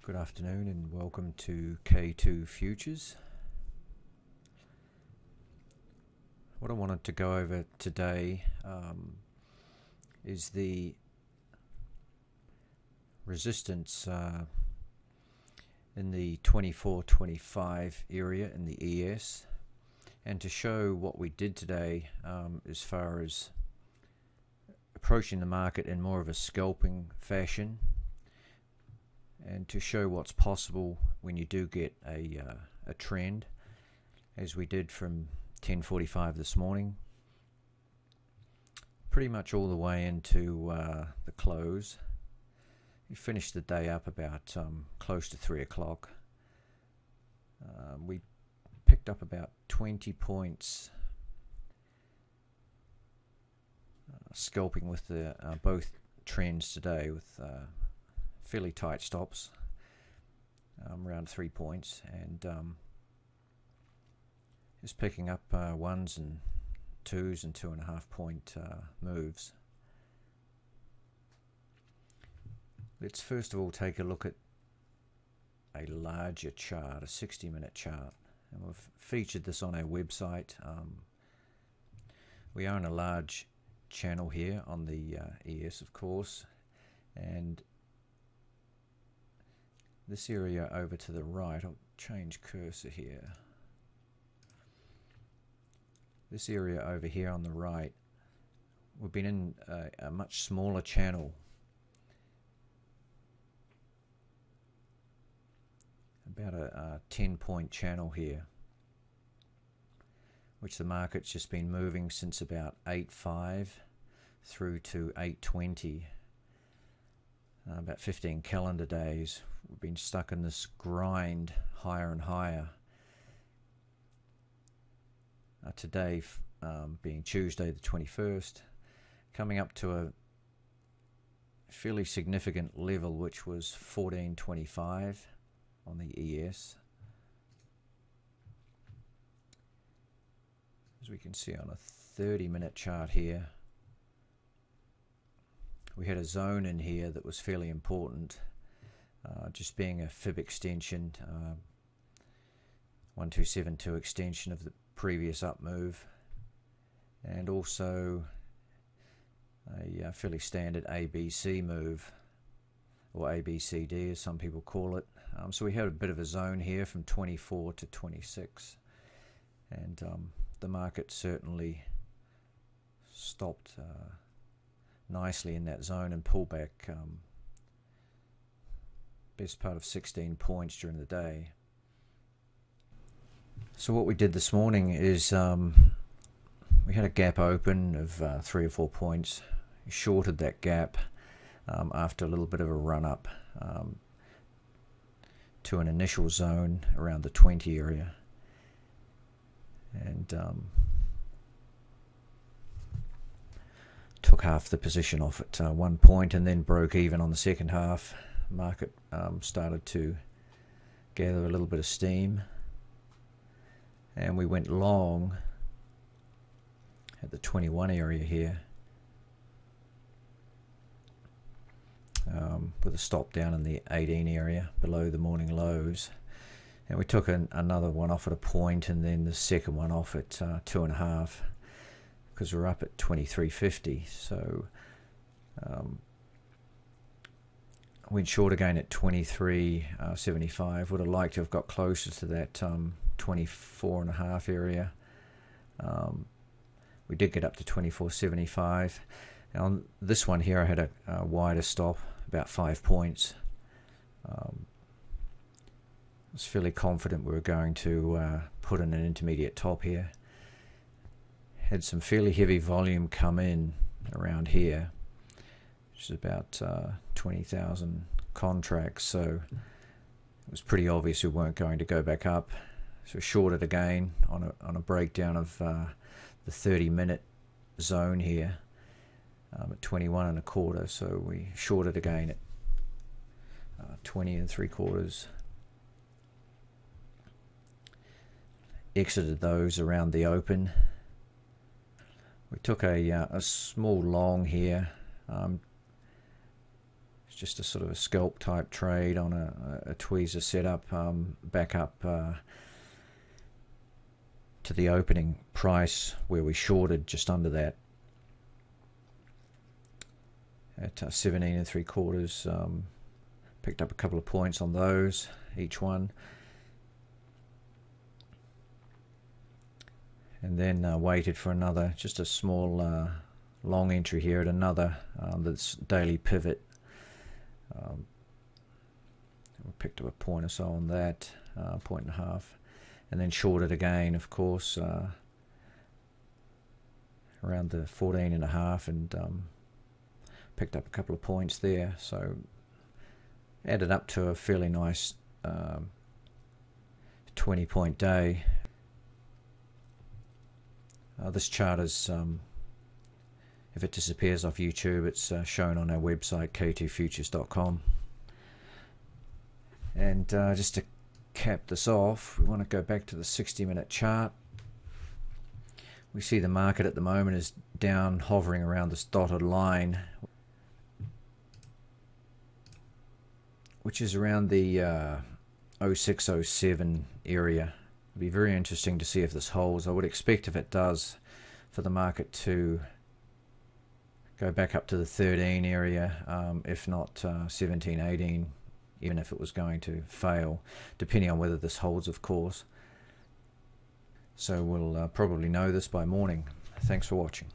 Good afternoon and welcome to K2 Futures. What I wanted to go over today is the resistance in the 24-25 area in the ES, and to show what we did today as far as approaching the market in more of a scalping fashion, and to show what's possible when you do get a trend, as we did from 10:45 this morning, pretty much all the way into the close. We finished the day up about close to 3 o'clock. We picked up about 20 points scalping with the both trends today, with fairly tight stops, around 3 points, and just picking up ones and twos and 2.5 point moves. Let's first of all take a look at a larger chart, a 60-minute chart, and we've featured this on our website. We own a large channel here on the ES, of course, and this area over to the right, I'll change cursor here. This area over here on the right, we've been in a much smaller channel, about a 10-point channel here, which the market's just been moving since about 8.5 through to 8.20. About 15 calendar days. We've been stuck in this grind higher and higher. Today being Tuesday the 21st, coming up to a fairly significant level, which was 14.25 on the ES. As we can see on a 30-minute chart here, we had a zone in here that was fairly important, just being a fib extension, 1272 extension of the previous up move, and also a fairly standard ABC move, or ABCD as some people call it. So we had a bit of a zone here from 24 to 26, and the market certainly stopped nicely in that zone and pulled back best part of 16 points during the day. So what we did this morning is we had a gap open of 3 or 4 points. We shorted that gap after a little bit of a run up to an initial zone around the 20 area, and took half the position off at 1 point, and then broke even on the second half. Market started to gather a little bit of steam, and we went long at the 21 area here, with a stop down in the 18 area below the morning lows, and we took another one off at a point, and then the second one off at 2.5, because we're up at 23.50. So went short again at 23.75. Would have liked to have got closer to that 24.5 area. We did get up to 24.75. On this one here, I had a wider stop, about 5 points. I was fairly confident we were going to put in an intermediate top here. Had some fairly heavy volume come in around here, which is about 20,000 contracts, so it was pretty obvious we weren't going to go back up. So shorted again on a breakdown of the 30-minute zone here at 21.25. So we shorted again at 20.75. Exited those around the open. We took a small long here, It's just a sort of a scalp type trade on a tweezer setup, back up to the opening price where we shorted just under that at 17 3/4. Picked up a couple of points on those, each one, and then waited for another, just a small long entry here at another that's daily pivot. We picked up a point or so on that, point and a half, and then shorted again, of course, around the 14.5, and picked up a couple of points there. So added up to a fairly nice 20-point day. This chart is, if it disappears off YouTube, it's shown on our website, k2futures.com. And just to cap this off, we want to go back to the 60-minute chart. We see the market at the moment is down, hovering around this dotted line, which is around the 0607 area. It'll be very interesting to see if this holds. I would expect, if it does, for the market to go back up to the 13 area, if not 17, 18, even if it was going to fail, depending on whether this holds, of course. So we'll probably know this by morning. Thanks for watching.